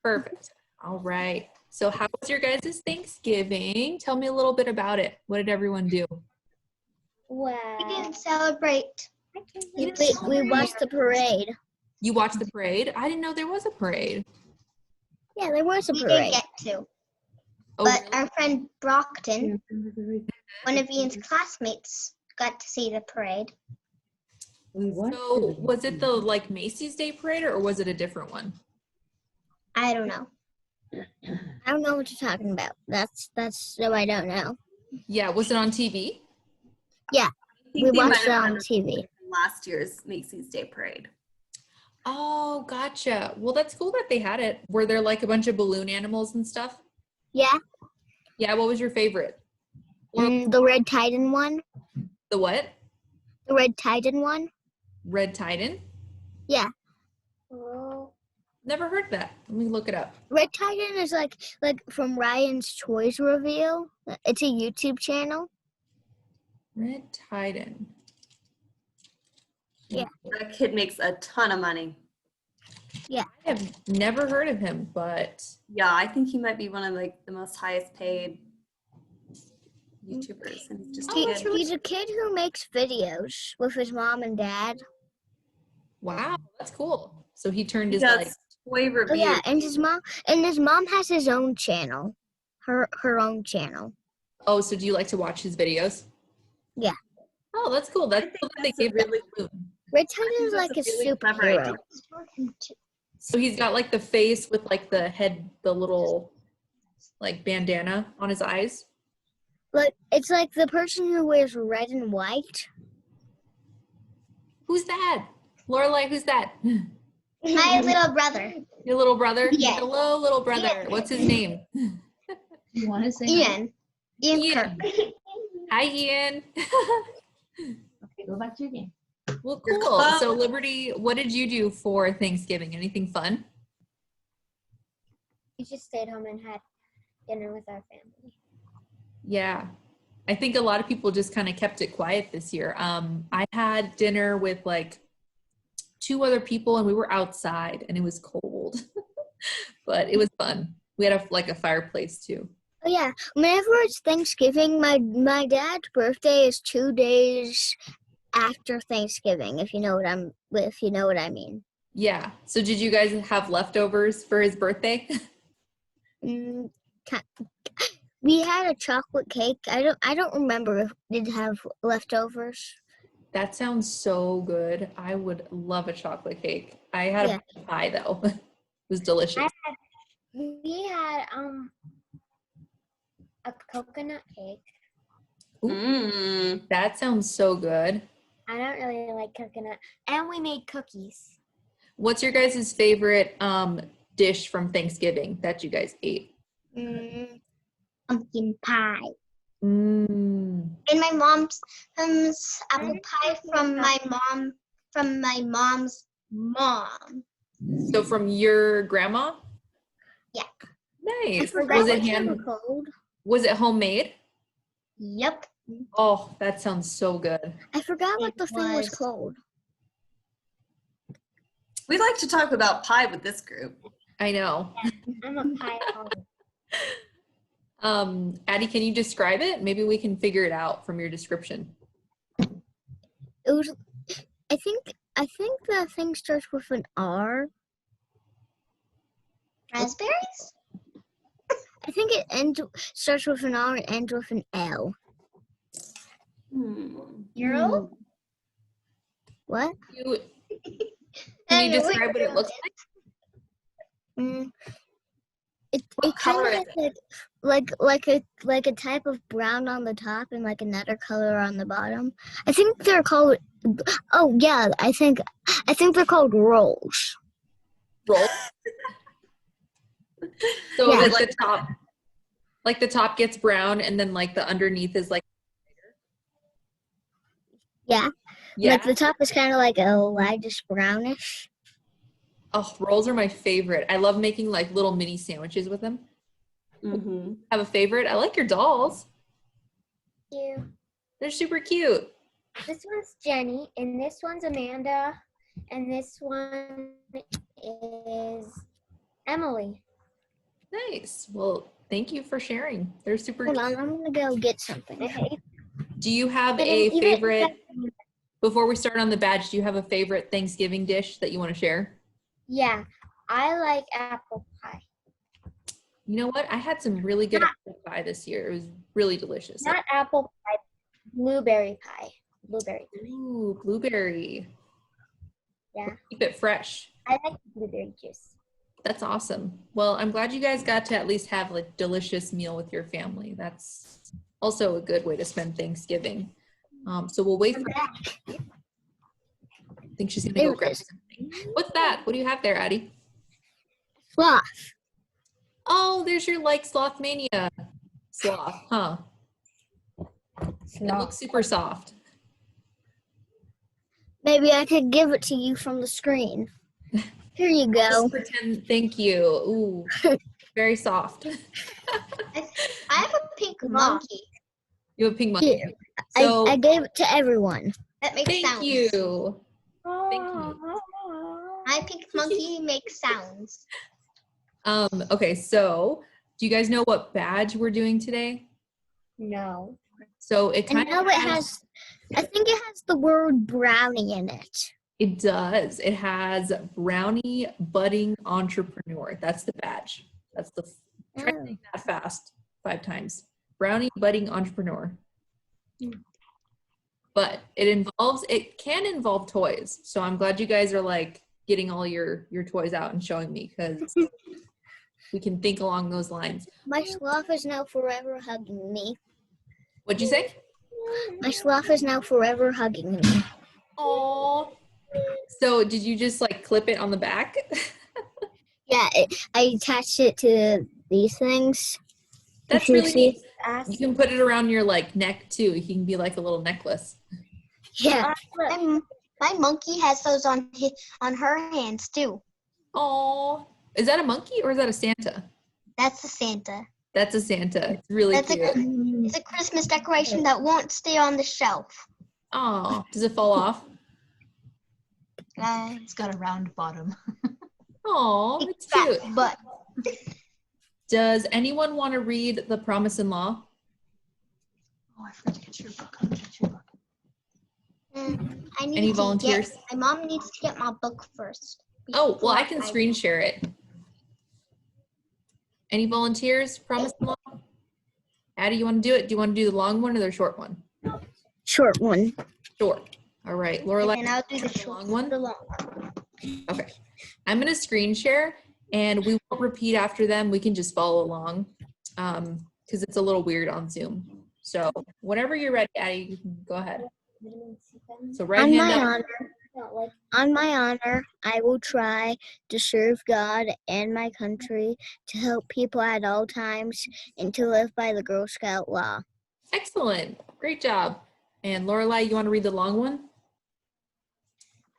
Perfect. All right. So how was your guys' Thanksgiving? Tell me a little bit about it. What did everyone do? Wow. We didn't celebrate. We watched the parade. You watched the parade? I didn't know there was a parade. Yeah, there was a We parade. didn't get to. Oh, But really? our friend Brockton, one of Ian's classmates, got to see the parade. So was it the like Macy's Day Parade or was it a different one? I don't know. I don't know what you're talking about. That's so I don't know. Yeah, was it on TV? Yeah, we watched it on TV. Last year's Macy's Day Parade. Oh, gotcha. Well, that's cool that they had it. Were there like a bunch of balloon animals and stuff? Yeah, Yeah, what was your favorite? the Red Titan one. The what? The Red Titan one. Red Titan? Yeah. Never heard that. Let me look it up. Red Titan is like from Ryan's Toys reveal. It's a YouTube channel. Red Titan. Yeah. That kid makes a ton of money. I have never heard of him, but Yeah, I think he might be one of like the most highest paid YouTubers, and he's just a kid. He's a kid who makes videos with his mom and dad. wow, that's cool. So he turned his does like toy reviews. Oh yeah, and his mom has his own channel, her own channel. oh, so do you like to watch his videos? Yeah. Oh, that's cool. That's cool that they that's a gave really- that. Red Titan is that's like a really clever idea. superhero. So he's got like the face with like the head, the little like bandana on his eyes. Like it's like the person who wears red and white. Who's that? Lorelai, who's that? My little brother, Your little brother? Yes. Hello, little brother. Yes. What's his name? You want to say Ian. Ian. Kirk. Hi, Ian. Okay, go back to your game. Well, cool. So, Liberty, what did you do for Thanksgiving? Anything fun? We just stayed home and had dinner with our family. Yeah. I think a lot of people just kind of kept it quiet this year. I had dinner with like 2 other people and we were outside and it was cold, but it was fun. We had a fireplace too. Oh yeah, whenever it's Thanksgiving, my dad's birthday is 2 days after Thanksgiving. If you know what I mean. Yeah. So did you guys have leftovers for his birthday? We had a chocolate cake. I don't remember if we did have leftovers. That sounds so good. I would love a chocolate cake. I had a pie though. It was delicious. We had a coconut cake. That sounds so good. I don't really like coconut. And we made cookies. What's your guys' favorite dish from Thanksgiving that you guys ate? Pumpkin pie. Mm. And my mom's apple pie from my mom's mom. So from your grandma? Yeah. Nice. Was it homemade? Yep. Oh, that sounds so good. I forgot what It the thing was was. called. We like to talk about pie with this group. I know. I'm a pie Addie, can you describe it? Maybe we can figure it out from your description. It was. I think the thing starts with an R. Raspberries? I think it starts with an R and ends with an L. Euro? What? Can you describe what it looks like? It color kind of like a type of brown on the top and like another color on the bottom. I think they're called. Oh yeah, I think they're called rolls. Roll. So Yeah. like the top gets brown and then like the underneath is like. Yeah. Yeah. Like the top is kind of like a lightish brownish. Oh, rolls are my favorite. I love making like little mini sandwiches with them. Have a favorite? I like your dolls. Yeah. They're super cute. This one's Jenny, and this one's Amanda, and this one is Emily. Nice. Well, thank you for sharing. They're super Hold cute. on, I'm gonna go get something. Okay. Do you have But a even- favorite, before we start on the badge, do you have a favorite Thanksgiving dish that you want to share? Yeah, I like apple pie. You know what? I had some really good apple pie this year. It was really delicious. Not apple pie, blueberry pie. Blueberry. Ooh, blueberry. Yeah. Keep it fresh. I like blueberry juice. That's awesome. Well, I'm glad you guys got to at least have a delicious meal with your family. That's also a good way to spend Thanksgiving. So we'll wait for. I think she's gonna There go it grab is. something. What's that? What do you have there, Addie? Sloth. Oh, there's your like sloth mania sloth, huh? It looks super soft. Maybe I could give it to you from the screen. Here you go. Just pretend. Thank you. Ooh, very soft. I have a pink monkey You have a pink monkey. Here. So I gave it to everyone. that makes thank sounds. you. Thank you. My pink monkey makes sounds. Okay, so do you guys know what badge we're doing today? No. So it I kind know of it has, I think it has the word brownie in it. It does. It has Brownie Budding Entrepreneur. That's the badge. That's the try Oh. saying that fast 5 times. Brownie Budding Entrepreneur. But it can involve toys. So I'm glad you guys are like getting all your toys out and showing me, because we can think along those lines. My sloth is now forever hugging me. What'd you say? My sloth is now forever hugging me. Oh. So did you just like clip it on the back? Yeah, I attached it to these things. That's If you really see- neat. You can put it around your like neck too. You can be like a little necklace. Yeah. My monkey has those on her hands too. Oh, is that a monkey or is that a Santa? That's a Santa. That's a Santa. It's really That's cute. It's a Christmas decoration that won't stay on the shelf. Oh, does it fall off? It's got a round bottom. Oh, it's cute. But Does anyone want to read The Promise in Law? Oh, I forgot to get your book. I'll get your book. I need Any to volunteers? my mom needs to get my book first. Oh, well, I before can screen share it. Any volunteers? Promise in Law? Addie, you want to do it? Do you want to do the long one or the short one? Short one. Short. All right, Lorelai. And I'll do the the short long one. The long one. Okay. I'm going to screen share and we won't repeat after them. We can just follow along because it's a little weird on Zoom. So whenever you're ready, Addie, you can go ahead. So right On hand my up. honor, on my honor, I will try to serve God and my country, to help people at all times, and to live by the Girl Scout law. Excellent. Great job. And Lorelai, you want to read the long one?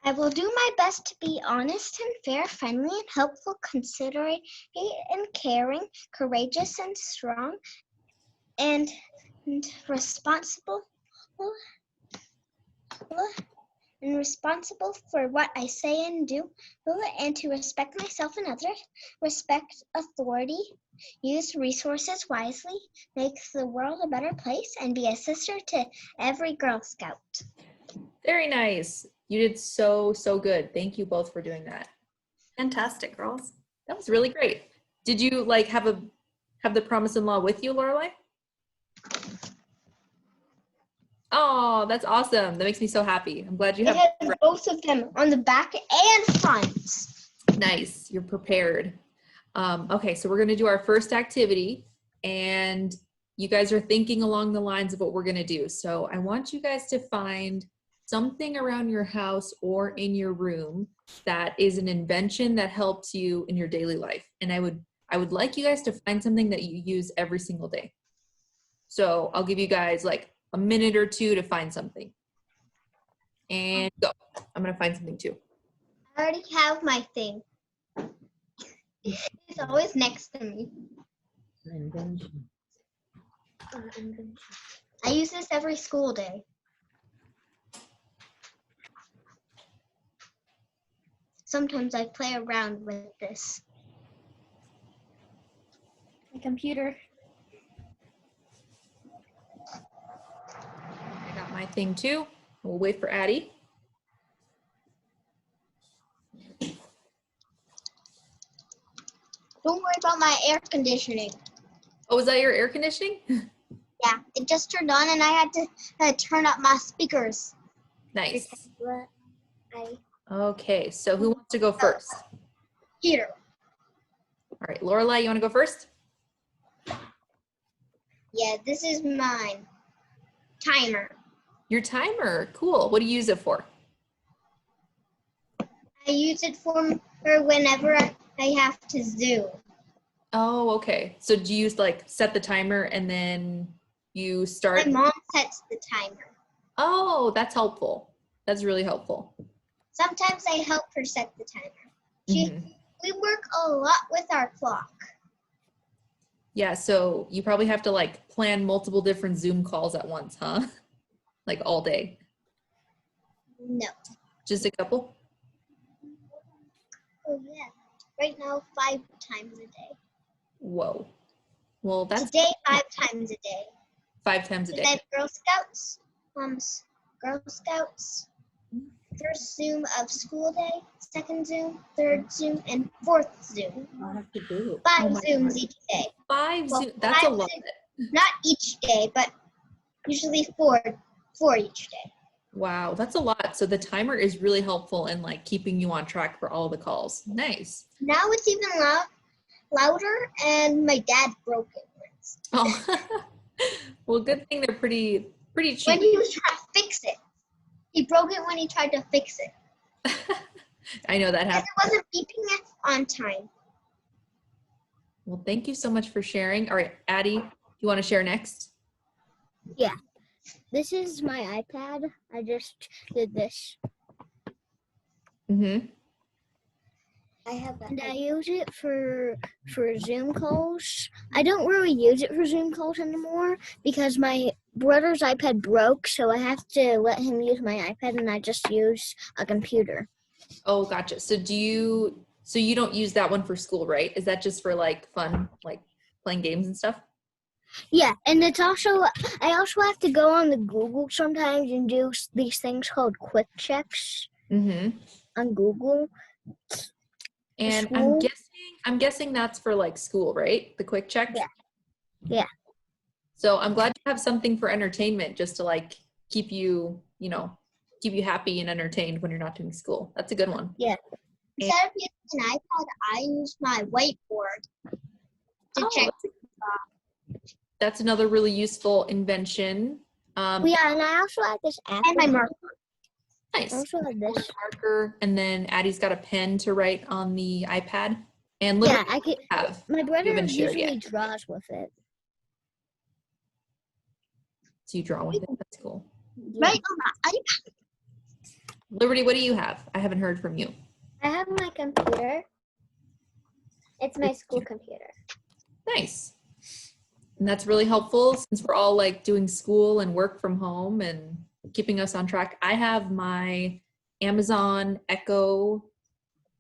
I will do my best to be honest and fair, friendly and helpful, considerate and caring, courageous and strong, and responsible for what I say and do, and to respect myself and others, respect authority, use resources wisely, make the world a better place, and be a sister to every Girl Scout. Very nice. You did so good. Thank you both for doing that. Fantastic, girls. That was really great. Did you like have the Promise in Law with you, Lorelai? Oh, that's awesome. That makes me so happy. I'm glad you It have. has both of them on the back and front. Nice. You're prepared. Okay, so we're going to do our first activity, and you guys are thinking along the lines of what we're going to do. So I want you guys to find something around your house or in your room that is an invention that helps you in your daily life. And I would like you guys to find something that you use every single day. So I'll give you guys like a minute or two to find something. And go. I'm going to find something too. I already have my thing. It's always next to me. I use this every school day. Sometimes I play around with this. My computer. I got my thing too. We'll wait for Addie. Don't worry about my air conditioning. Oh, is that your air conditioning? Yeah, it just turned on and I had to turn up my speakers. Nice. What? Okay, so who wants to go first? Here. All right, Lorelai, you want to go first? Yeah, this is mine. Timer. Your timer, cool. What do you use it for? I use it for whenever I have to Zoom. Oh, okay. So do you like set the timer and then you start? My mom sets the timer. Oh, that's helpful. That's really helpful. Sometimes I help her set the timer. Mhm. We work a lot with our clock. Yeah, so you probably have to like plan multiple different Zoom calls at once, huh? Like all day. No. Just a couple? Oh yeah. Right now, 5 times a day. Whoa. Well, that's Today, 5 times a day. 5 times a day. Then Girl Scouts, Girl Scouts, first Zoom of school day, second Zoom, third Zoom, and fourth Zoom. I'll have to do it. 5 Oh my Zooms God. each day. 5 Well, Zoom. That's a 5 lot. Zooms, not each day, but usually four each day. Wow, that's a lot. So the timer is really helpful in like keeping you on track for all the calls. Nice. Now it's even louder, and my dad broke it once. Oh, well, good thing they're pretty When cheap. he was trying to fix it. He broke it when he tried to fix it. I know that Because happens. it wasn't beeping on time. Well, thank you so much for sharing. All right, Addie, you want to share next? This is my iPad. I just did this. Mm-hmm. I have And I use it for Zoom calls. I don't really use it for Zoom calls anymore because my brother's iPad broke, so I have to let him use my iPad, and I just use a computer. Oh, gotcha. So you don't use that one for school, right? Is that just for like fun, like playing games and stuff? Yeah, and it's also I also have to go on the Google sometimes and do these things called quick checks Mm-hmm. on Google. And School? I'm guessing that's for like school, right? The quick check? Yeah. Yeah. So I'm glad you have something for entertainment just to like keep you happy and entertained when you're not doing school. That's a good one. Yeah. Instead of using an iPad, I use my whiteboard to check. That's another really useful invention. Yeah, and I also have this app. And my marker. I Nice. also have this. Marker, and then Addie's got a pen to write on the iPad. And Yeah, I could. have. My brother haven't shared usually yet. draws with it. So you draw with it. That's cool. Right on my iPad. Liberty, what do you have? I haven't heard from you. I have my computer. It's my school computer. Nice. And that's really helpful since we're all like doing school and work from home and keeping us on track. I have my Amazon Echo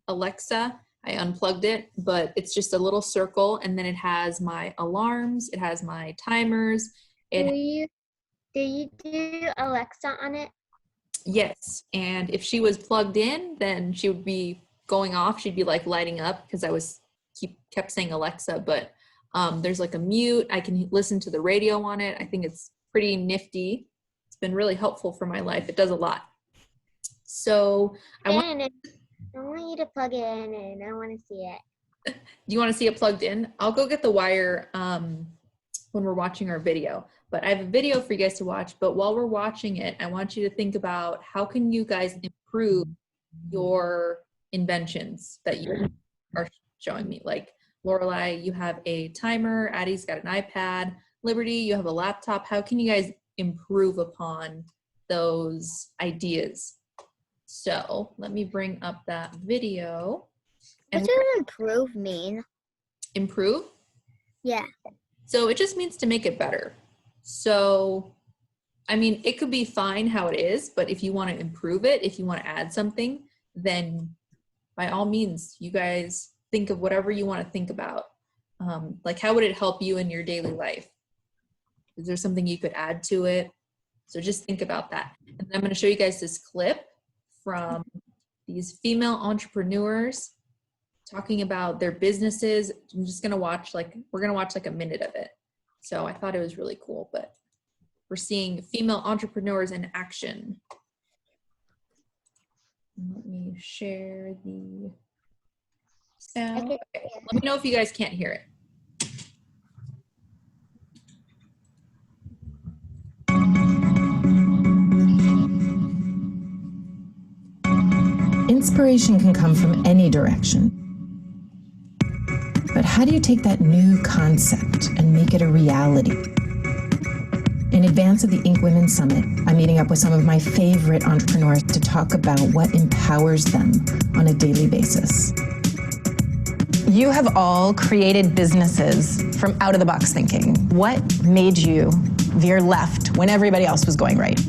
Alexa. I unplugged it, but it's just a little circle, and then it has my alarms, it has my timers. Do you do Alexa on it? Yes, and if she was plugged in, then she would be going off. She'd be like lighting up because I kept saying Alexa, but there's like a mute. I can listen to the radio on it. I think it's pretty nifty. It's been really helpful for my life. It does a lot. So I want you to plug it in, and I want to see it. Do you want to see it plugged in? I'll go get the wire when we're watching our video. But I have a video for you guys to watch. But while we're watching it, I want you to think about how can you guys improve your inventions that you are showing me. Like Lorelai, you have a timer. Addie's got an iPad. Liberty, you have a laptop. How can you guys improve upon those ideas? So let me bring up that video. What And does improve mean? improve? Yeah. So it just means to make it better. So, I mean, it could be fine how it is, but if you want to improve it, if you want to add something, then by all means, you guys think of whatever you want to think about. Like, how would it help you in your daily life? Is there something you could add to it? So just think about that. And I'm going to show you guys this clip from these female entrepreneurs talking about their businesses. I'm just going to watch we're going to watch like a minute of it. So I thought it was really cool, but we're seeing female entrepreneurs in action. Let me share the sound. Okay. Let me know if you guys can't hear it. Inspiration can come from any direction. But how do you take that new concept and make it a reality? In advance of the Inc. Women's Summit, I'm meeting up with some of my favorite entrepreneurs to talk about what empowers them on a daily basis. You have all created businesses from out-of-the-box thinking. What made you veer left when everybody else was going right?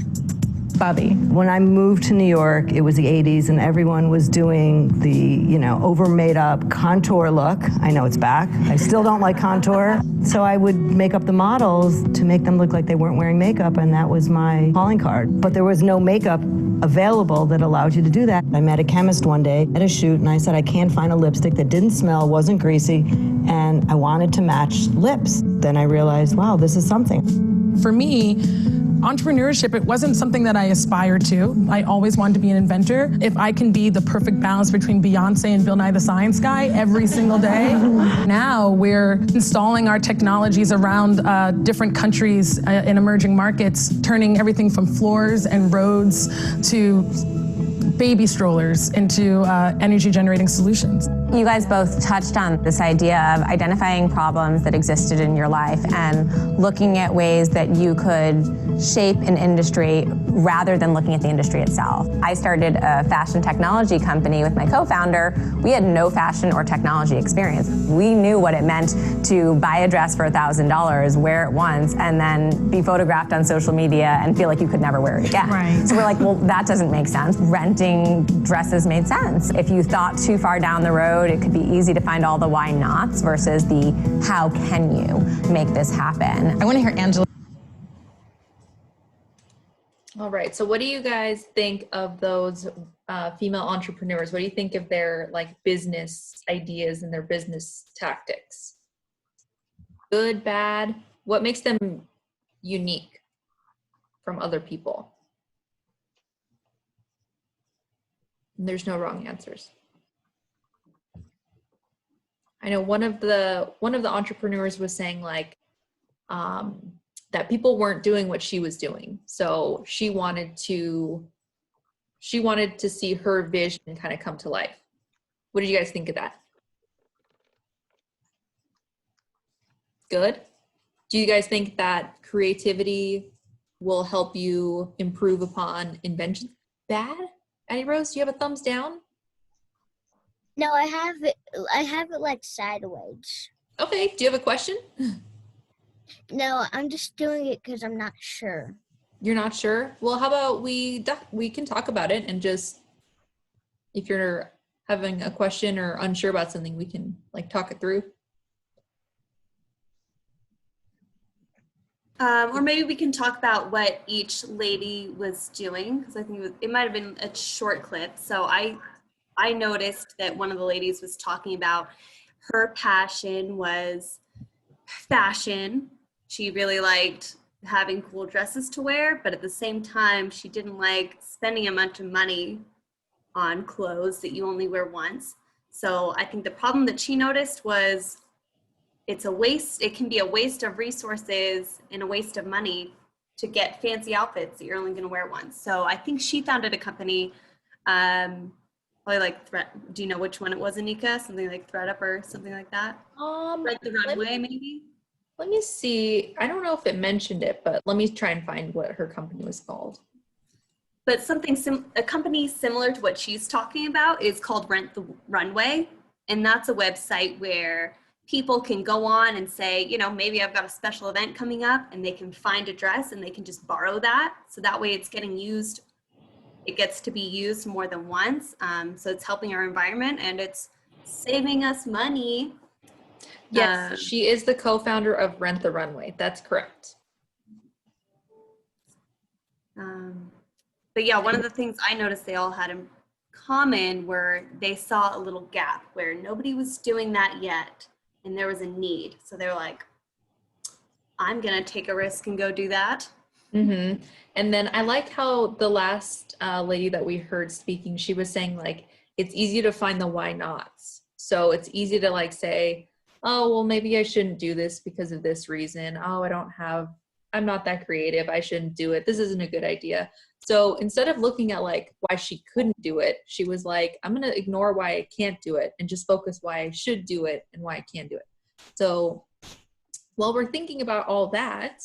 Bobby. When I moved to New York, it was the 80s and everyone was doing the, over made up contour look. I know it's back. I still don't like contour. So I would make up the models to make them look like they weren't wearing makeup, and that was my calling card. But there was no makeup available that allowed you to do that. I met a chemist one day at a shoot and I said, I can't find a lipstick that didn't smell, wasn't greasy, and I wanted to match lips. Then I realized, wow, this is something. For me, entrepreneurship, it wasn't something that I aspired to. I always wanted to be an inventor. If I can be the perfect balance between Beyonce and Bill Nye the Science Guy every single day. Now we're installing our technologies around different countries in emerging markets, turning everything from floors and roads to baby strollers into energy generating solutions. You guys both touched on this idea of identifying problems that existed in your life and looking at ways that you could shape an industry rather than looking at the industry itself. I started a fashion technology company with my co-founder. We had no fashion or technology experience. We knew what it meant to buy a dress for $1,000, wear it once, and then be photographed on social media and feel like you could never wear it again. Right. So we're like, well, that doesn't make sense. Renting dresses made sense. If you thought too far down the road, it could be easy to find all the why nots versus the how can you make this happen. I want to hear Angela. All right. So what do you guys think of those female entrepreneurs? What do you think of their business ideas and their business tactics? Good, bad? What makes them unique from other people? And there's no wrong answers. I know one of the entrepreneurs was saying that people weren't doing what she was doing. So she wanted to see her vision kind of come to life. What did you guys think of that? Good. Do you guys think that creativity will help you improve upon invention? Bad? Addie Rose, do you have a thumbs down? No, I have it sideways. Okay. Do you have a question? No, I'm just doing it because I'm not sure. You're not sure? Well, how about we can talk about it, and just if you're having a question or unsure about something, we can talk it through. Or maybe we can talk about what each lady was doing, because I think it might have been a short clip. So I noticed that one of the ladies was talking about her passion was fashion. She really liked having cool dresses to wear, but at the same time, she didn't like spending a bunch of money on clothes that you only wear once. So I think the problem that she noticed was it's a waste. It can be a waste of resources and a waste of money to get fancy outfits that you're only going to wear once. So I think she founded a company, probably do you know which one it was, Anika? Something like ThreadUp or something like that? Thread the Runway, maybe? Let me see. I don't know if it mentioned it, but let me try and find what her company was called. But a company similar to what she's talking about is called Rent the Runway. And that's a website where people can go on and say, maybe I've got a special event coming up, and they can find a dress and they can just borrow that. So that way it's getting used. It gets to be used more than once. So it's helping our environment and it's saving us money. Yes, she is the co-founder of Rent the Runway. That's correct. But yeah, one of the things I noticed they all had in common were they saw a little gap where nobody was doing that yet, and there was a need. So they were like, I'm gonna take a risk and go do that. Mm-hmm. And then I like how the last lady that we heard speaking, she was saying like, it's easy to find the why nots. So it's easy to like say, oh, well, maybe I shouldn't do this because of this reason. Oh, I'm not that creative. I shouldn't do it. This isn't a good idea. So instead of looking at like why she couldn't do it, she was like, I'm going to ignore why I can't do it and just focus why I should do it and why I can do it. So while we're thinking about all that,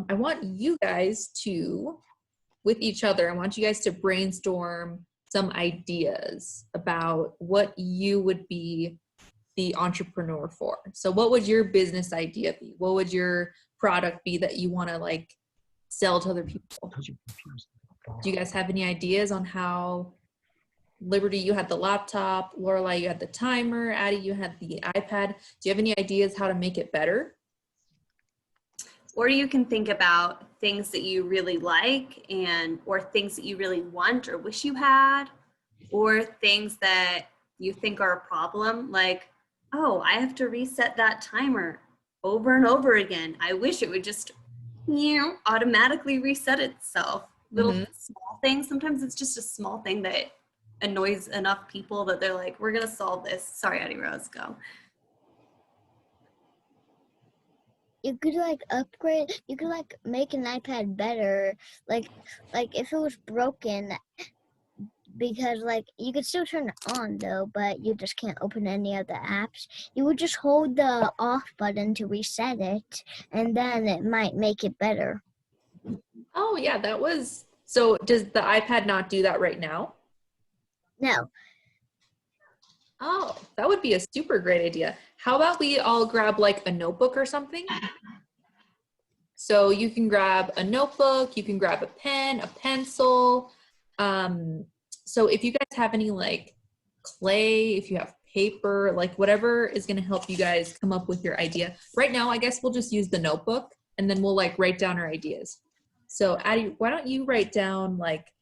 I want you guys to, with each other, I want you guys to brainstorm some ideas about what you would be the entrepreneur for. So what would your business idea be? What would your product be that you want to like sell to other people? Do you guys have any ideas on how? Liberty, you had the laptop. Lorelai, you had the timer. Addie, you had the iPad. Do you have any ideas how to make it better? Or you can think about things that you really like or things that you really want or wish you had, or things that you think are a problem, like, oh, I have to reset that timer over and over again. I wish it would just, automatically reset itself. Little small things. Sometimes it's just a small thing that annoys enough people that they're like, we're going to solve this. Sorry, Addie Rose, go. You could like upgrade, you could like make an iPad better, like if it was broken, because like you could still turn it on though, but you just can't open any of the apps. You would just hold the off button to reset it, and then it might make it better. Oh yeah, so does the iPad not do that right now? No. Oh, that would be a super great idea. How about we all grab like a notebook or something? So you can grab a notebook, you can grab a pen, a pencil. So if you guys have any like clay, if you have paper, like whatever is going to help you guys come up with your idea. Right now, I guess we'll just use the notebook and then we'll like write down our ideas. So Addie, why don't you write down like,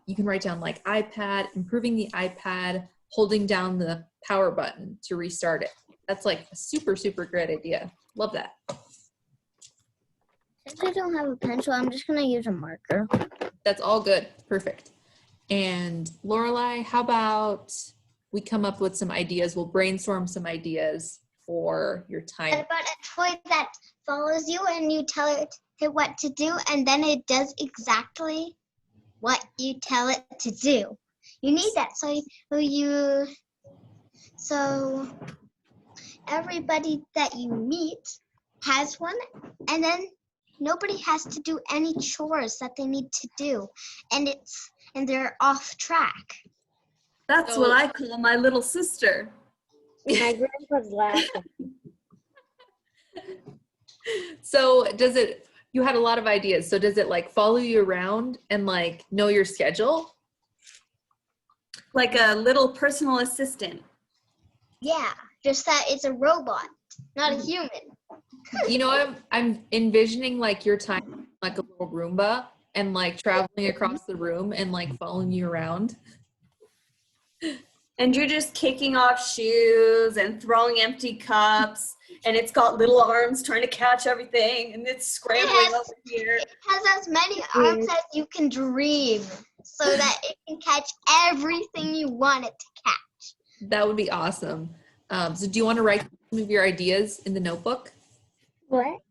you can write down like iPad, improving the iPad, holding down the power button to restart it. That's like a super, super great idea. Love that. Since I don't have a pencil, I'm just going to use a marker. That's all good. Perfect. And Lorelai, how about we come up with some ideas? We'll brainstorm some ideas for your time. What about a toy that follows you and you tell it what to do and then it does exactly what you tell it to do? You need that so everybody that you meet has one, and then nobody has to do any chores that they need to do, and they're off track. That's what I call my little sister. My grandpa's laughing. So you had a lot of ideas. So does it like follow you around and like know your schedule? Like a little personal assistant. Yeah, just that it's a robot, not a human. You know, I'm envisioning like your time like a little Roomba and like traveling across the room and like following you around. And you're just kicking off shoes and throwing empty cups, and it's got little arms trying to catch everything, and it's scrambling over here. It has as many arms as you can dream, so that it can catch everything you want it to catch. That would be awesome. So do you want to write some of your ideas in the notebook? What?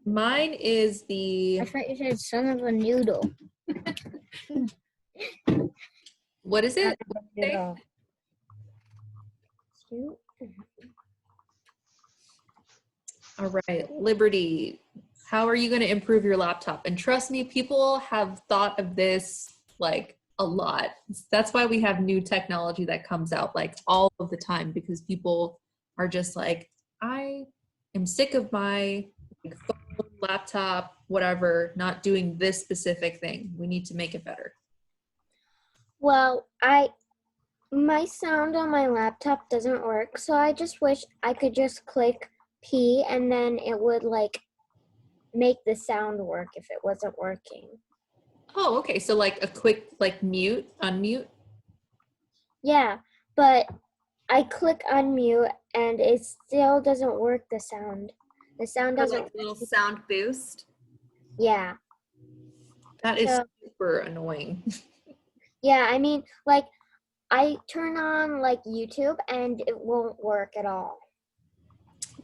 Mine is I thought you said son of a noodle. What is it? All right, Liberty, how are you going to improve your laptop? And trust me, people have thought of this like a lot. That's why we have new technology that comes out like all of the time, because people are just like, I am sick of my phone, laptop, whatever, not doing this specific thing. We need to make it better. Well, My sound on my laptop doesn't work, so I just wish I could just click P and then it would like make the sound work if it wasn't working. Oh, okay. So like a quick like mute, unmute. Yeah, but I click unmute and it still doesn't work, the sound. The sound Or doesn't, like a little sound boost. yeah. That is So, super annoying. yeah, I mean, like, I turn on, like, YouTube and it won't work at all.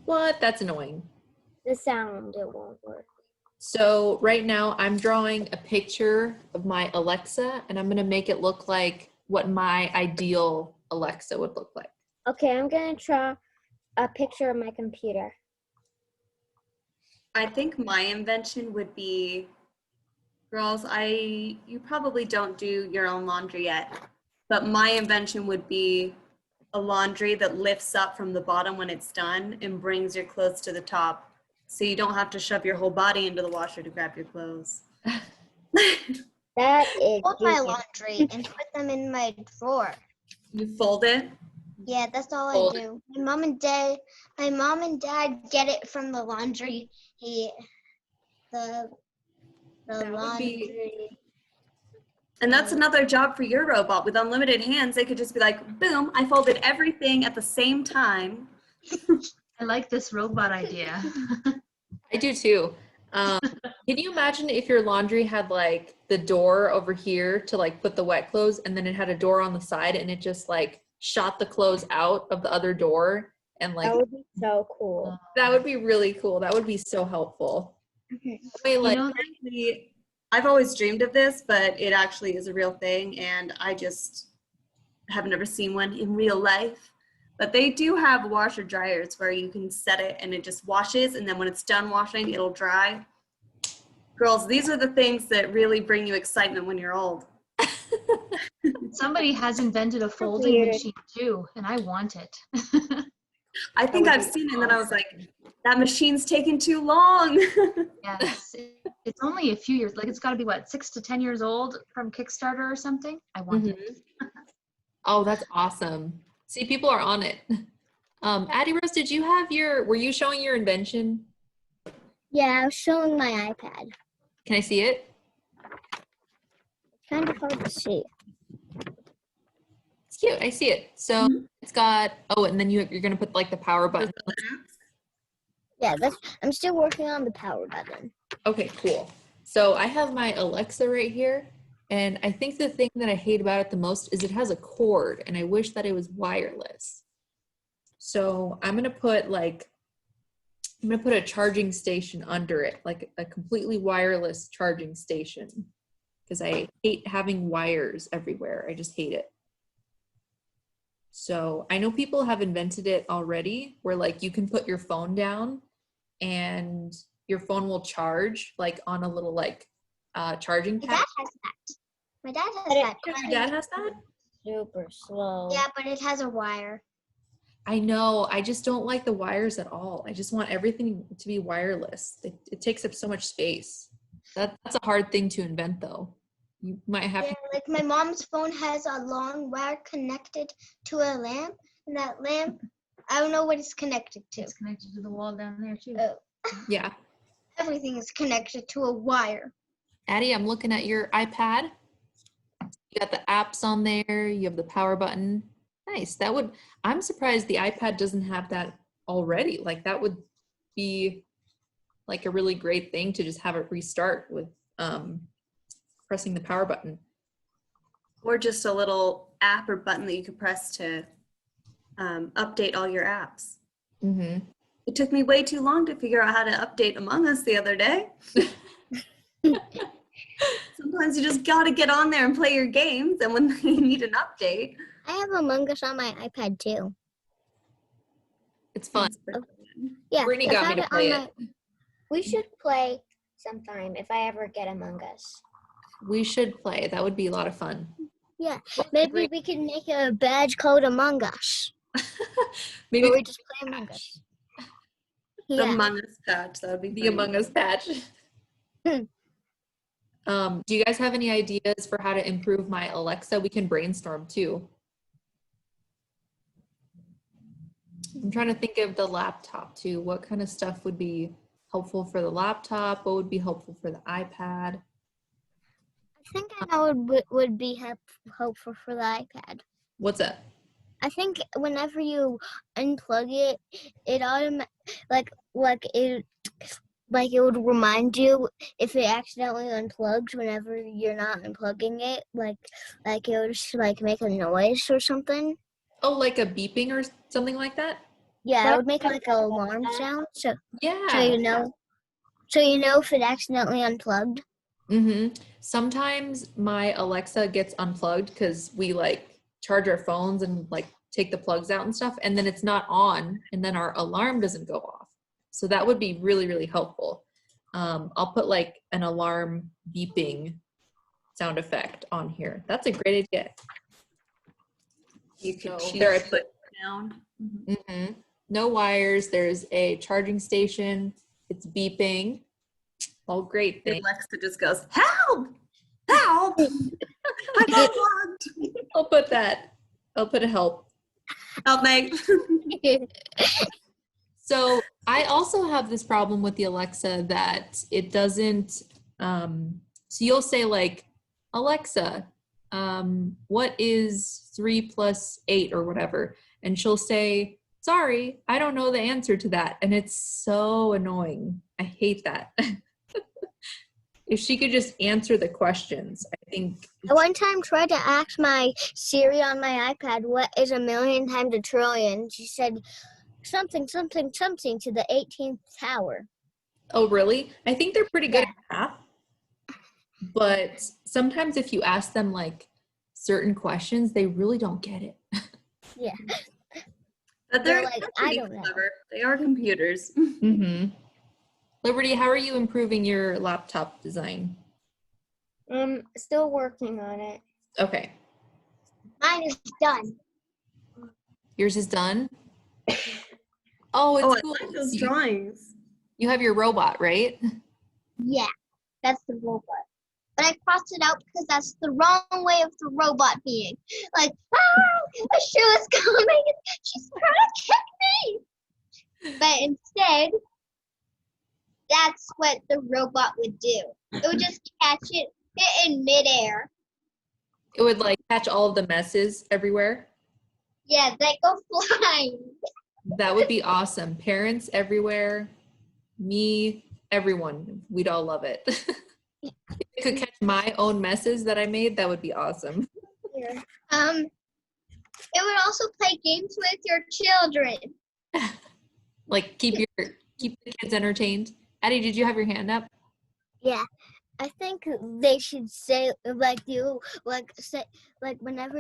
What? That's annoying. The sound, it won't work. So right now I'm drawing a picture of my Alexa and I'm going to make it look like what my ideal Alexa would look like. Okay, I'm going to draw a picture of my computer. I think my invention would be, girls, you probably don't do your own laundry yet, but my invention would be a laundry that lifts up from the bottom when it's done and brings your clothes to the top, so you don't have to shove your whole body into the washer to grab your clothes. That is Fold my genius. laundry and put them in my drawer. You fold it? Yeah, that's all Fold I do. My mom and dad get it from the laundry. The That would be- laundry. And that's another job for your robot. With unlimited hands, they could just be like, boom, I folded everything at the same time. I like this robot idea. I do too. Can you imagine if your laundry had like the door over here to like put the wet clothes and then it had a door on the side and it just like shot the clothes out of the other door and like That would be so cool. that would be really cool. That would be so helpful. Wait, like, Actually, I've always dreamed of this, but it actually is a real thing, and I just have never seen one in real life. But they do have washer dryers where you can set it and it just washes, and then when it's done washing, it'll dry. Girls, these are the things that really bring you excitement when you're old. Somebody has invented a folding Weird. machine too, and I want it. I think would I've be seen it, and then I was like, that machine's taking too long. Yes, it's only a few years. Like it's got to be what, 6 to 10 years old from Kickstarter or something. I want it. Oh, that's awesome. See, people are on it. Addie Rose, were you showing your invention? Yeah, I was showing my iPad. Can I see it? It's kind of hard to see. It's cute. I see it. So it's got, and then you're going to put like the power button. Yeah, I'm still working on the power button. Okay, cool. So I have my Alexa right here. And I think the thing that I hate about it the most is it has a cord and I wish that it was wireless. So I'm going to put a charging station under it, like a completely wireless charging station, because I hate having wires everywhere. I just hate it. So I know people have invented it already where like you can put your phone down and your phone will charge like on a little like charging My pad. dad has that. My dad has that. Your dad has that? Super slow. Yeah, but it has a wire. I know. I just don't like the wires at all. I just want everything to be wireless. It takes up so much space. That's a hard thing to invent, though. You might have Yeah, like my mom's phone has a long wire connected to a lamp, and that lamp, I don't know what it's connected to. It's connected to the wall down there too. Oh, Yeah. Everything is connected to a wire. Addie, I'm looking at your iPad. You got the apps on there. You have the power button. Nice. I'm surprised the iPad doesn't have that already. Like that would be like a really great thing to just have it restart with pressing the power button. Or just a little app or button that you could press to update all your apps. Mm-hmm. It took me way too long to figure out how to update Among Us the other day. Sometimes you just gotta get on there and play your games, and when you need an update. I have Among Us on my iPad too. It's fun. Yeah, Brittany I got me found to it play on it. We should play sometime if I ever get Among Us. We should play. That would be a lot of fun. Yeah, maybe we can make a badge called Among Us. Maybe Or we just play Among Us. The Yeah. Among Us patch, that would be the Among Us patch. Do you guys have any ideas for how to improve my Alexa? We can brainstorm too. I'm trying to think of the laptop too. What kind of stuff would be helpful for the laptop? What would be helpful for the iPad? I think I know what would be helpful for the iPad. What's that? I think whenever you unplug it, it it would remind you if it accidentally unplugs whenever you're not unplugging it. Like it would just make a noise or something. Oh, like a beeping or something like that? Yeah, it would make an alarm sound. So Yeah. you know if it accidentally unplugged. Sometimes my Alexa gets unplugged because we charge our phones and take the plugs out and stuff, and then it's not on, and then our alarm doesn't go off. So that would be really, really helpful. I'll put an alarm beeping sound effect on here. That's a great idea. You could choose there I to put sound. no wires. There's a charging station. It's beeping. All great things. Alexa just goes, help! Help! I got plugged. I'll put that. I'll put a help. Help me. So I also have this problem with the Alexa that it doesn't, so you'll say Alexa, what is 3 plus 8 or whatever? And she'll say, sorry, I don't know the answer to that. And it's so annoying. I hate that. If she could just answer the questions, I think. I one time tried to ask my Siri on my iPad, what is 1,000,000 times 1,000,000,000? She said something, something, something to the 18th power. Oh, really? I think they're pretty good at math. But sometimes if you ask them certain questions, they really don't get it. Yeah. But they're I don't know. clever. They are computers. Liberty, how are you improving your laptop design? Still working on it. Okay. Mine is done. Yours is done? Oh, it's cool. I like those drawings. You have your robot, right? Yeah, that's the robot. But I crossed it out because that's the wrong way of the robot being. A shoe is coming and she's trying to kick me. But instead, that's what the robot would do. It would just catch it in midair. It would catch all of the messes everywhere. Yeah, they go flying. That would be awesome. Parents everywhere, me, everyone. We'd all love it. If it could catch my own messes that I made, that would be awesome. Yeah. It would also play games with your children. Keep the kids entertained. Addie, did you have your hand up? Yeah. I think they should say whenever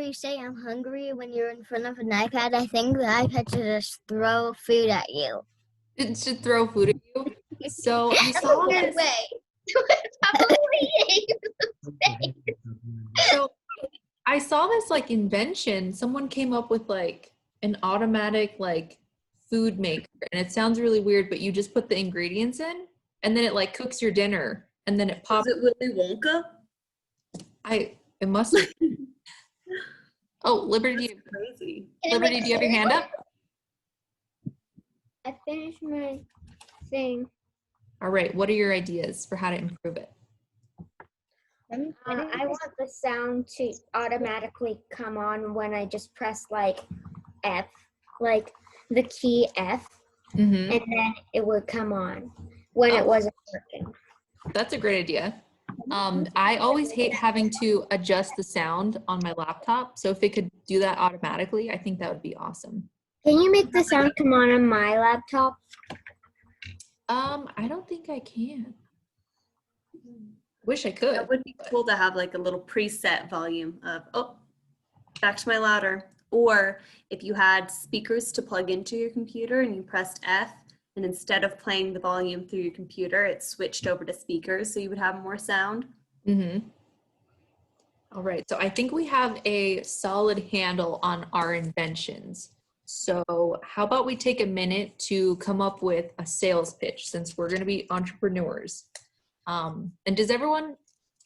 you say I'm hungry when you're in front of an iPad, I think the iPad should just throw food at you. It should throw food at you. So I That's saw a weird this. way. Probably. So I saw this invention. Someone came up with an automatic food maker, and it sounds really weird, but you just put the ingredients in, and then it cooks your dinner, and then it pops. Is it Willy Wonka? It must have. Oh, Liberty, Crazy. Liberty, do you have your hand up? I finished my thing. All right. What are your ideas for how to improve it? I want the sound to automatically come on when I just press F, the key F, and then it would come on when it wasn't working. That's a great idea. I always hate having to adjust the sound on my laptop. So if it could do that automatically, I think that would be awesome. Can you make the sound come on my laptop? I don't think I can. Wish I could. That would be cool to have a little preset volume of, back to my louder. Or if you had speakers to plug into your computer and you pressed F, and instead of playing the volume through your computer, it switched over to speakers so you would have more sound. All right, so I think we have a solid handle on our inventions. So how about we take a minute to come up with a sales pitch, since we're going to be entrepreneurs. And does everyone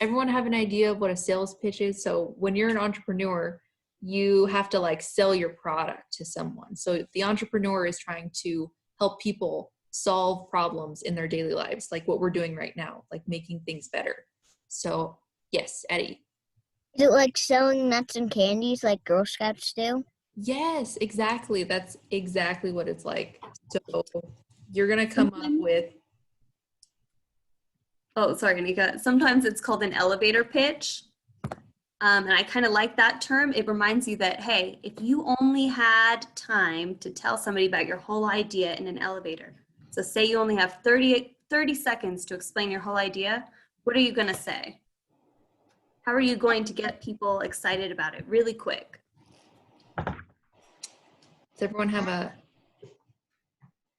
have an idea of what a sales pitch is? So when you're an entrepreneur, you have to like sell your product to someone. So the entrepreneur is trying to help people solve problems in their daily lives, like what we're doing right now, like making things better. So yes, Eddie. Is it like selling nuts and candies like Girl Scouts do? Yes, exactly. That's exactly what it's like. So you're going to come up with. Oh, sorry, Anika. Sometimes it's called an elevator pitch. And I kind of like that term. It reminds you that, hey, if you only had time to tell somebody about your whole idea in an elevator, so say you only have 30 seconds to explain your whole idea, what are you going to say? How are you going to get people excited about it really quick? Does everyone have a,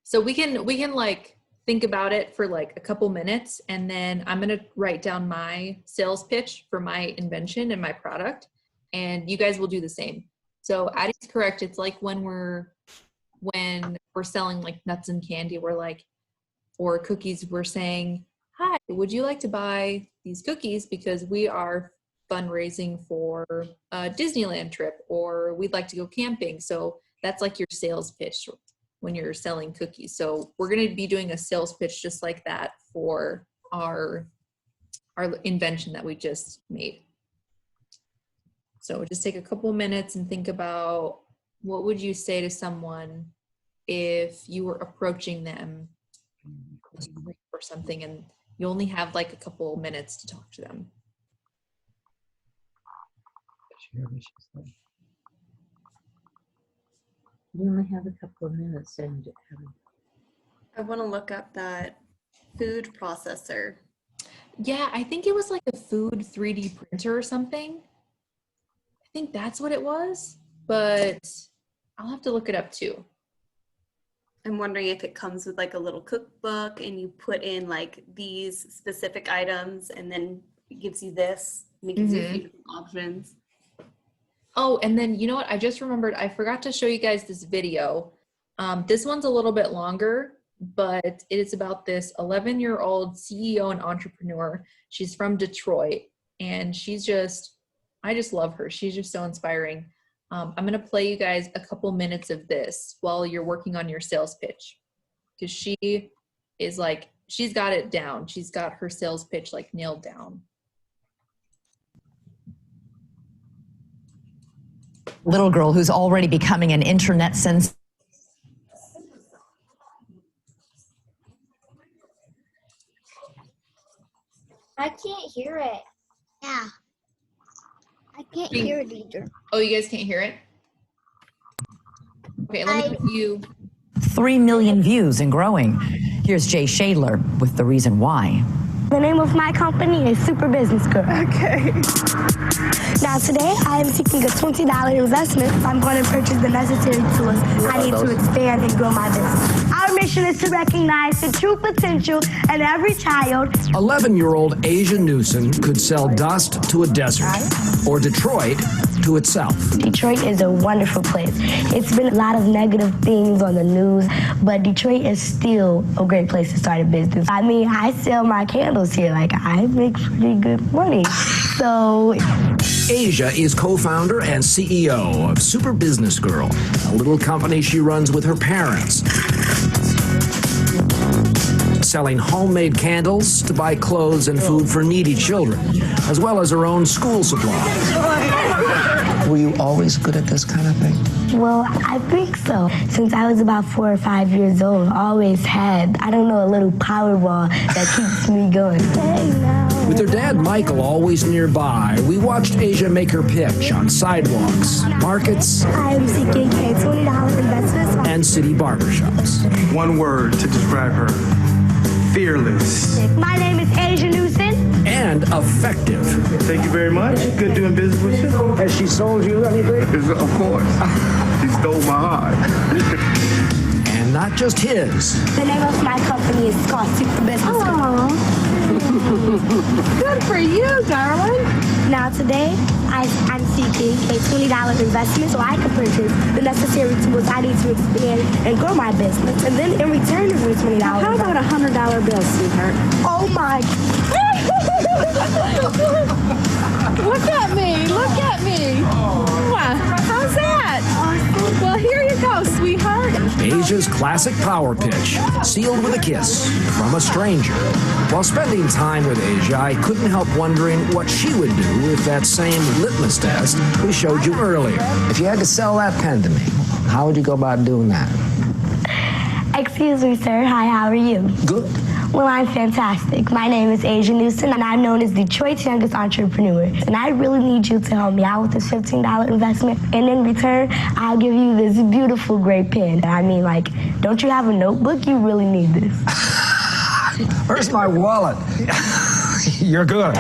so we can like think about it for like a couple minutes, and then I'm going to write down my sales pitch for my invention and my product, and you guys will do the same. So Addie's correct. It's like when we're selling like nuts and candy, we're like, or cookies, we're saying, hi, would you like to buy these cookies because we are fundraising for a Disneyland trip, or we'd like to go camping. So that's like your sales pitch when you're selling cookies. So we're going to be doing a sales pitch just like that for our invention that we just made. So just take a couple minutes and think about, what would you say to someone if you were approaching them or something and you only have like a couple minutes to talk to them? We only have a couple of minutes and I want to look up that food processor. Yeah, I think it was like a food 3D printer or something. I think that's what it was, but I'll have to look it up too. I'm wondering if it comes with like a little cookbook and you put in like these specific items and then it gives you this, and it gives you a few different options. Oh, and then you know what? I just remembered, I forgot to show you guys this video. This one's a little bit longer, but it is about this 11-year-old CEO and entrepreneur. She's from Detroit, and I just love her. She's just so inspiring. I'm going to play you guys a couple minutes of this while you're working on your sales pitch, because she is like, she's got it down. She's got her sales pitch like nailed down. Little girl who's already becoming an internet sensation. I can't hear it. Yeah. I can't hear it either. Oh, you guys can't hear it? Okay, let me put you. 3 million views and growing. Here's Jay Shadler with the reason why. The name of my company is Super Business Girl. Okay. Now today I am seeking a $20 investment if I'm going to purchase the necessary tools I need to expand and grow my business. Our mission is to recognize the true potential in every child. 11-year-old Asia Newsom could sell dust to a desert, or Detroit to itself. Detroit is a wonderful place. It's been a lot of negative things on the news, but Detroit is still a great place to start a business. I mean, I sell my candles here. Like, I make pretty good money. So Asia is co-founder and CEO of Super Business Girl, a little company she runs with her parents, selling homemade candles to buy clothes and food for needy children, as well as her own school supplies. Were you always good at this kind of thing? Well, I think so. Since I was about 4 or 5 years old, I always had, I don't know, a little Powerball that keeps me going. Hey, now. With her dad, Michael, always nearby, we watched Asia make her pitch on sidewalks, markets, I am seeking a $20 investment. And city barbershops. One word to describe her: fearless. My name is Asia Newsom. And effective. Thank you very much. Good doing business with you. Has she sold you anything? Of course. She stole my heart. And not just his. The name of my company is called Super Business Girl. Good for you, darling. Now today, I'm seeking a $20 investment so I can purchase the necessary tools I need to expand and grow my business. And then in return for the $20, How about a $100 bill, sweetheart? Oh my! Look at me. Look at me. How's that? Well, here you go, sweetheart. Asia's classic power pitch, sealed with a kiss from a stranger. While spending time with Asia, I couldn't help wondering what she would do with that same litmus test we showed you earlier. If you had to sell that pen to me, how would you go about doing that? Excuse me, sir. Hi, how are you? Good. Well, I'm fantastic. My name is Asia Newsom, and I'm known as Detroit's youngest entrepreneur. And I really need you to help me out with this $15 investment. And in return, I'll give you this beautiful gray pen. I mean, like, don't you have a notebook? You really need this. Where's my wallet? You're good.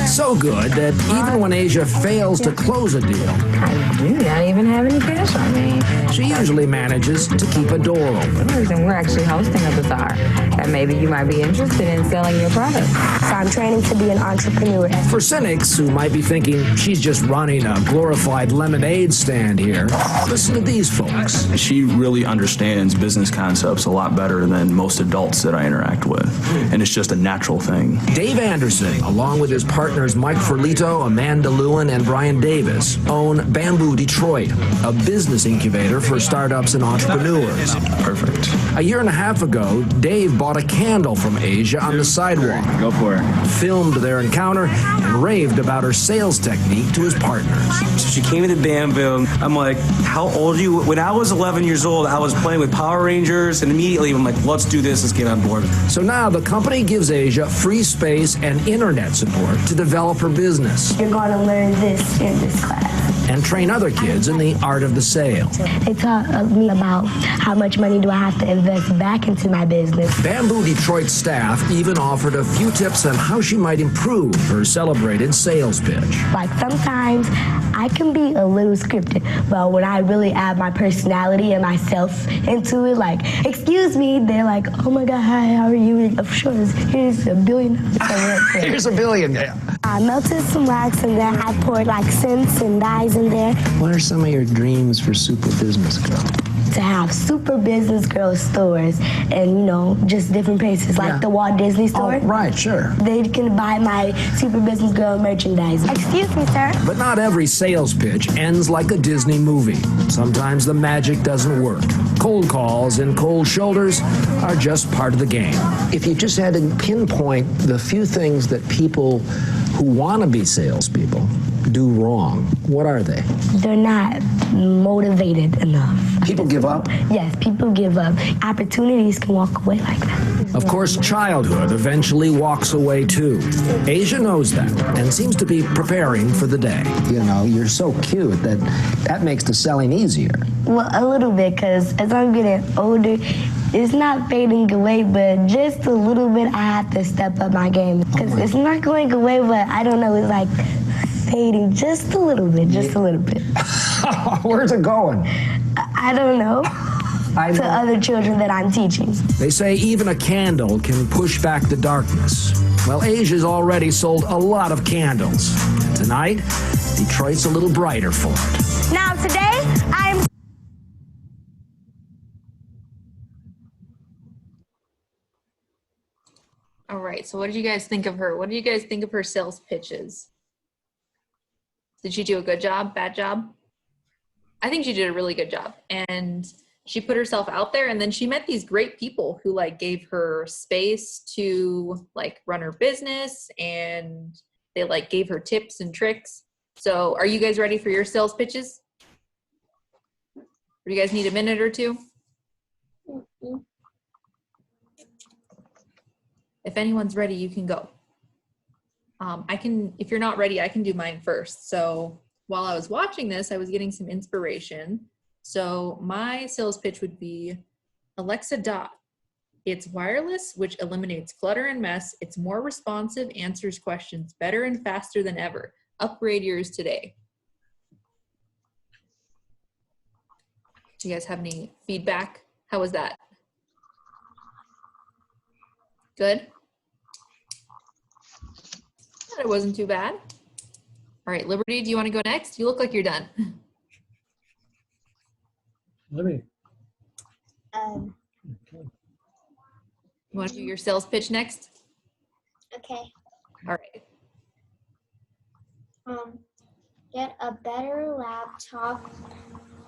So good that even when Asia fails to close a deal, I do not even have any cash on me. She usually manages to keep a door open. And we're actually hosting a bazaar, and maybe you might be interested in selling your product. So I'm training to be an entrepreneur. For cynics who might be thinking she's just running a glorified lemonade stand here, listen to these folks. She really understands business concepts a lot better than most adults that I interact with, and it's just a natural thing. Dave Anderson, along with his partners Mike Ferlito, Amanda Lewin, and Brian Davis, own Bamboo Detroit, a business incubator for startups and entrepreneurs. Perfect. A year and a half ago, Dave bought a candle from Asia on the sidewalk. Go for it. Filmed their encounter and raved about her sales technique to his partners. So she came into Bamboo. I'm like, how old are you? When I was 11 years old, I was playing with Power Rangers, and immediately I'm like, let's do this, let's get on board. So now the company gives Asia free space and internet support to develop her business. You're going to learn this in this class. And train other kids in the art of the sale. They taught me about how much money do I have to invest back into my business. Bamboo Detroit staff even offered a few tips on how she might improve her celebrated sales pitch. Like sometimes I can be a little scripted, but when I really add my personality and myself into it, like, excuse me, they're like, oh my God, hi, how are you? Of sure, here's $1 billion. Here's $1 billion, yeah. I melted some wax and then I poured like scents and dyes in there. What are some of your dreams for Super Business Girl? To have Super Business Girl stores and, you know, just different places like the Walt Disney store. Oh, right, sure. They can buy my Super Business Girl merchandise. Excuse me, sir. But not every sales pitch ends like a Disney movie. Sometimes the magic doesn't work. Cold calls and cold shoulders are just part of the game. If you just had to pinpoint the few things that people who want to be salespeople do wrong, what are they? They're not motivated enough. People give up? Yes, people give up. Opportunities can walk away like that. Of course, childhood eventually walks away too. Asia knows that and seems to be preparing for the day. You know, you're so cute that makes the selling easier. Well, a little bit, because as I'm getting older, it's not fading away, but just a little bit I have to step up my game. Because it's not going away, but I don't know, it's like fading just a little bit, just a little bit. Where's it going? I don't know. To other children that I'm teaching. They say even a candle can push back the darkness. Well, Asia's already sold a lot of candles. Tonight, Detroit's a little brighter for it. Now today, I'm... All right, so what did you guys think of her? What do you guys think of her sales pitches? Did she do a good job, bad job? I think she did a really good job. And she put herself out there, and then she met these great people who like gave her space to like run her business, and they like gave her tips and tricks. So are you guys ready for your sales pitches? Or do you guys need a minute or two? If anyone's ready, you can go. If you're not ready, I can do mine first. So while I was watching this, I was getting some inspiration. So my sales pitch would be Alexa Dot. It's wireless, which eliminates clutter and mess. It's more responsive, answers questions better and faster than ever. Upgrade yours today. Do you guys have any feedback? How was that? Good? It wasn't too bad. All right, Liberty, do you want to go next? You look like you're done. Liberty. You want to do your sales pitch next? Okay. All right. Get a better laptop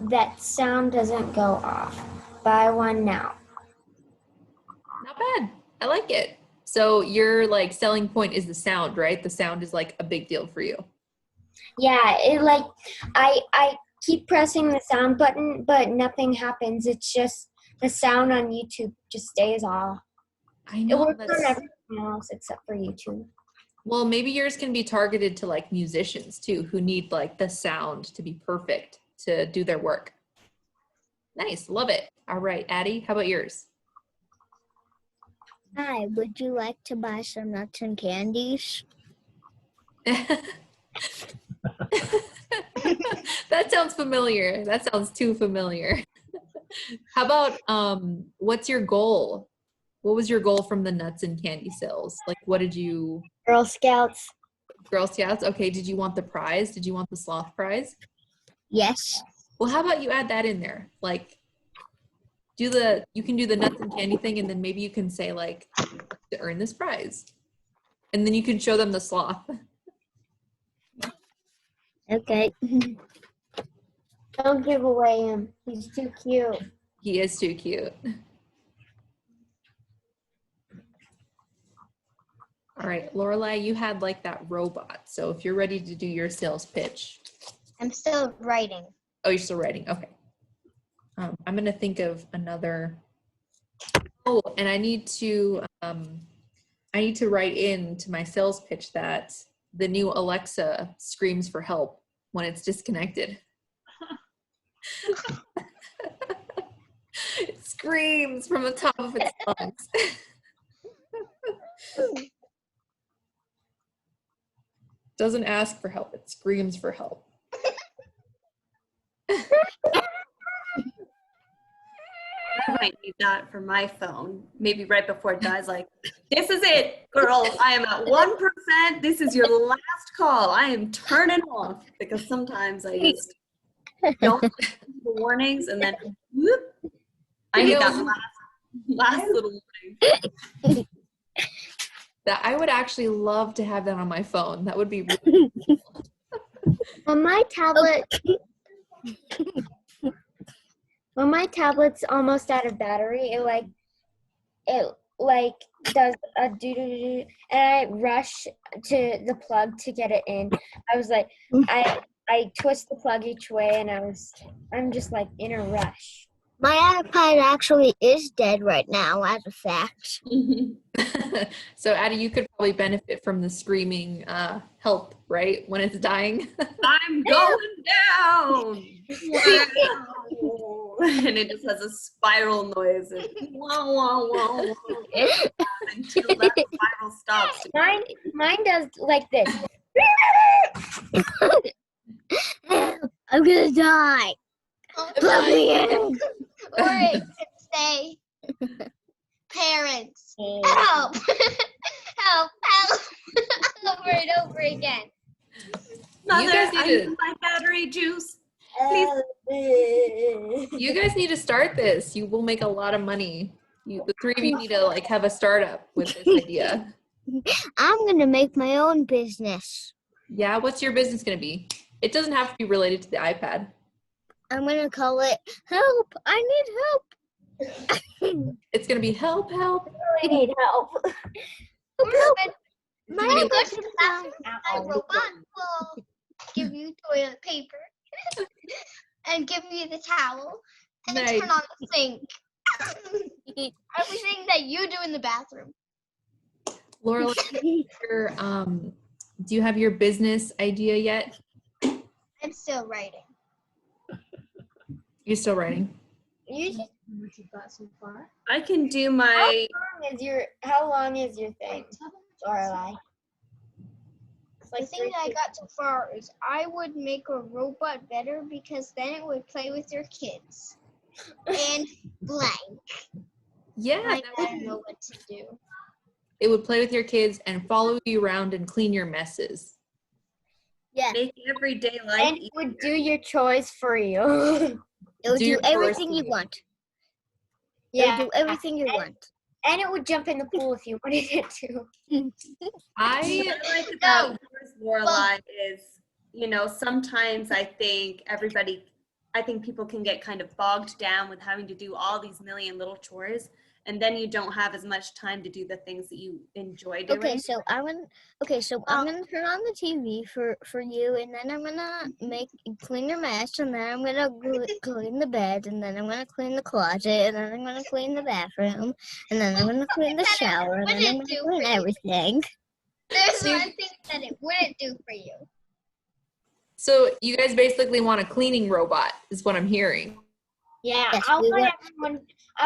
that sound doesn't go off. Buy one now. Not bad. I like it. So your like selling point is the sound, right? The sound is like a big deal for you. Yeah, it like I keep pressing the sound button, but nothing happens. It's just the sound on YouTube just stays off. I know. It works on everything else except for YouTube. Well, maybe yours can be targeted to like musicians too, who need like the sound to be perfect to do their work. Nice, love it. All right, Addie, how about yours? Hi, would you like to buy some nuts and candies? That sounds familiar. That sounds too familiar. How about what's your goal? What was your goal from the nuts and candy sales? Like what did you Girl Scouts. Girl Scouts? Okay, did you want the prize? Did you want the sloth prize? Yes. Well, how about you add that in there? Like you can do the nuts and candy thing, and then maybe you can say like to earn this prize. And then you can show them the sloth. Okay. Don't give away him. He's too cute. He is too cute. All right, Lorelai, you had like that robot. So if you're ready to do your sales pitch. I'm still writing. Oh, you're still writing. Okay. I'm gonna think of another. Oh, and I need to write in to my sales pitch that the new Alexa screams for help when it's disconnected. It screams from the top of its lungs. Doesn't ask for help, it screams for help. I might need that for my phone. Maybe right before it dies, like, this is it, girls. I am at 1%. This is your last call. I am turning off, because sometimes I just don't listen to the warnings, and then whoop, I need that last little warning. That I would actually love to have that on my phone. That would be really cool. On my tablet, when my tablet's almost out of battery, it does a doo-doo-doo, and I rush to the plug to get it in. I was like, I twist the plug each way, and I'm just like in a rush. My iPad actually is dead right now, as a fact. So Addie, you could probably benefit from the screaming help, right? When it's dying. I'm going down. Wow. And it just has a spiral noise. And wah, wah, wah, wah, until that spiral stops. Mine does like this. I'm gonna die. Let me in. Or it could say, parents, help, help, help, over and over again. Mother, You guys I need need my battery juice. You guys need to start this. You will make a lot of money. The three of you need to like have a startup with this idea. I'm gonna make my own business. Yeah, what's your business gonna be? It doesn't have to be related to the iPad. I'm gonna call it Help! I need help! It's gonna be help, help. I need help. When you go to the bathroom, my robot will give you toilet paper and give you the towel and then turn on the sink. Everything that you do in the bathroom. Laura, do you have your business idea yet? I'm still writing. You're still writing? What you've got so far? I can do my. How long is your thing, Lorelai? The thing that I got so far is I would make a robot better because then it would play with your kids. And blank. Yeah. I don't know what to do. It would play with your kids and follow you around and clean your messes. Yeah. Make everyday life And it would do your chores for you. It would Do do your everything chores you for you. want. Yeah. It would do everything you want. And it would jump in the pool if you wanted it to. What I like about yours, Lorelai, is you know, sometimes I think people can get kind of bogged down with having to do all these million little chores, and then you don't have as much time to do the things that you enjoy doing. Okay, so I'm gonna turn on the TV for you, and then I'm gonna clean your mess, and then I'm gonna clean the bed, and then I'm gonna clean the closet, and then I'm gonna clean the bathroom, and then I'm gonna clean the shower, and then I'm gonna clean everything. There's one thing that it wouldn't do for you. So you guys basically want a cleaning robot, is what I'm hearing. Yeah, Yes, I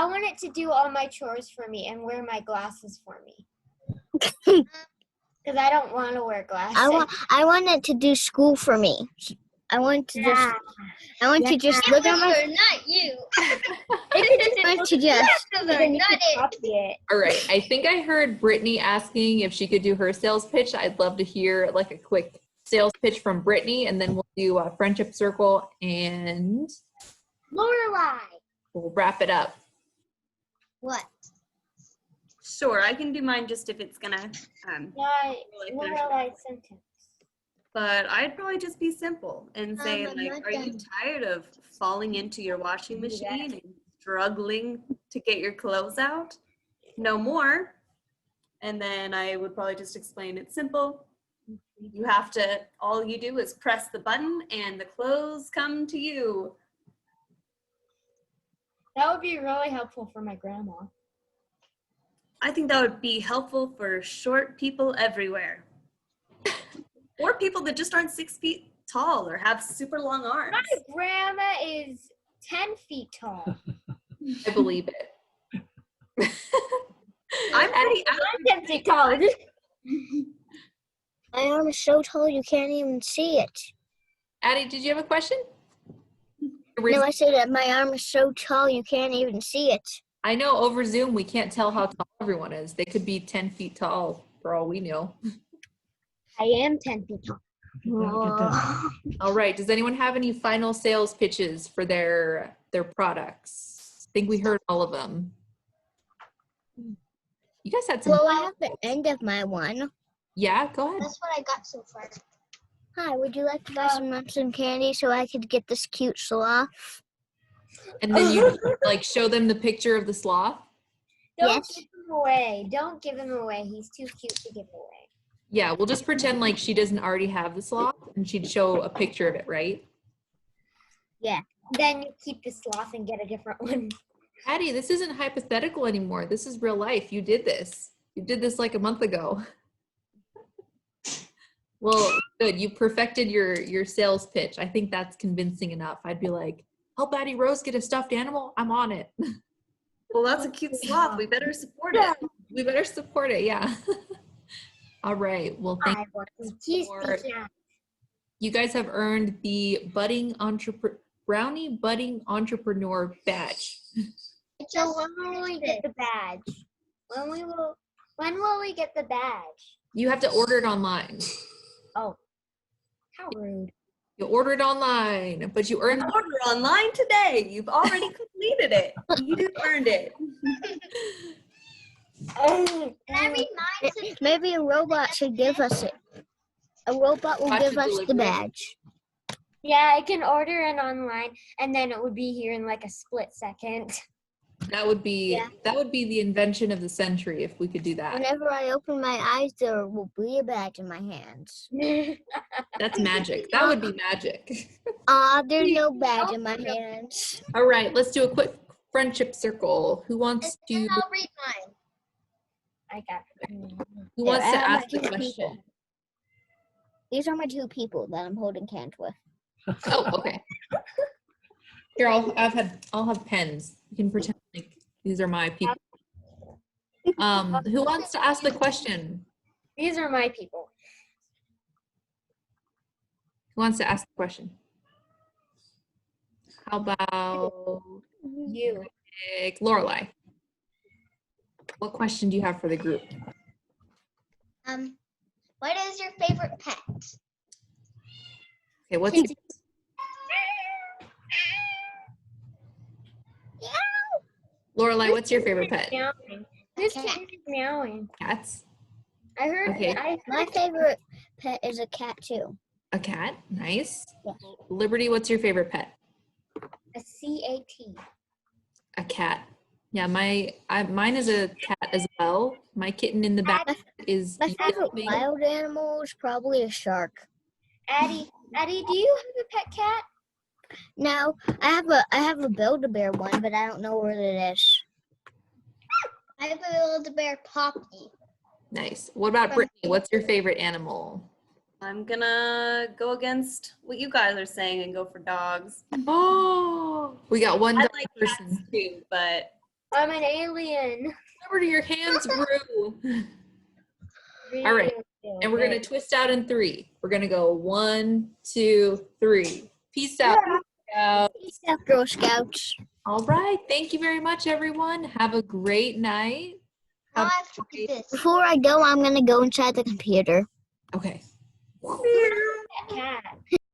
want it to do all my chores for me and wear my glasses for me. Because I don't want to wear glasses. I want it to do school for me. I want to just look at my. Not you. I want to just. All right, I think I heard Brittany asking if she could do her sales pitch. I'd love to hear like a quick sales pitch from Brittany, and then we'll do a friendship circle and Lorelai. we'll wrap it up. What? Sure, I can do mine just if it's gonna Lorelai sentence. But I'd probably just be simple and say, like, are you tired of falling into your washing machine and struggling to get your clothes out? No more. And then I would probably just explain it's simple. You have to, all you do is press the button and the clothes come to you. That would be really helpful for my grandma. I think that would be helpful for short people everywhere. Or people that just aren't 6 feet tall or have super long arms. My grandma is 10 feet tall. I believe it. I'm 10 feet tall. My arm is so tall you can't even see it. Addie, did you have a question? No, I said that my arm is so tall you can't even see it. I know over Zoom we can't tell how tall everyone is. They could be 10 feet tall for all we know. I am 10 feet tall. Oh. All right. Does anyone have any final sales pitches for their products? I think we heard all of them. You guys had some. Well, I have the end of my one. Yeah, go ahead. That's what I got so far. Hi, would you like to buy some nuts and candy so I could get this cute sloth? And then you like show them the picture of the sloth? Don't give him away. Don't give him away. He's too cute to give away. Yeah, we'll just pretend like she doesn't already have the sloth and she'd show a picture of it, right? Yeah. Then you keep the sloth and get a different one. Addie, this isn't hypothetical anymore. This is real life. You did this. You did this like a month ago. Well, good. You perfected your sales pitch. I think that's convincing enough. I'd be like, help Addie Rose get a stuffed animal. I'm on it. Well, that's a cute sloth. We better support it. We better support it. Yeah. All right. Well, thank you. You guys have earned the Brownie Budding Entrepreneur badge. So when will we get the badge? When will we get the badge? You have to order it online. Oh, how rude. You order it online, but you earned order online today. You've already completed it. You've earned it. Maybe a robot should give us it. A robot will give us the badge. Yeah, I can order it online, and then it would be here in like a split second. That would be the invention of the century if we could do that. Whenever I open my eyes, there will be a badge in my hands. That's magic. That would be magic. There's no badge in my hands. All right, let's do a quick friendship circle. Who wants to? I'll read mine. I got it. Who wants to ask the question? These are my two people that I'm holding hands with. Oh, okay. Here, I'll have pens. You can pretend like these are my people. Who wants to ask the question? These are my people. Who wants to ask the question? How about you, Lorelai? What question do you have for the group? What is your favorite pet? Okay, what's Lorelai, what's your favorite pet? This cat is meowing. Cats? I heard. Okay. My favorite pet is a cat too. A cat, nice. Yes. Liberty, what's your favorite pet? A CAT. A cat. Yeah, mine is a cat as well. My kitten in the back is My favorite yelping. wild animal is probably a shark. Addie, do you have a pet cat? No, I have a Build-A-Bear one, but I don't know where it is. I have a little bear Poppy. Nice. What about Brittany? What's your favorite animal? I'm gonna go against what you guys are saying and go for dogs. Oh, we got one I dog like person. cats too, but I'm an alien. Liberty, your hands grew. All right, and we're gonna twist out in 3. We're gonna go 1, 2, 3. Peace out. Peace out, Girl Scouts. All right. Thank you very much, everyone. Have a great night. Before I go, I'm gonna go inside the computer. Okay. Cat.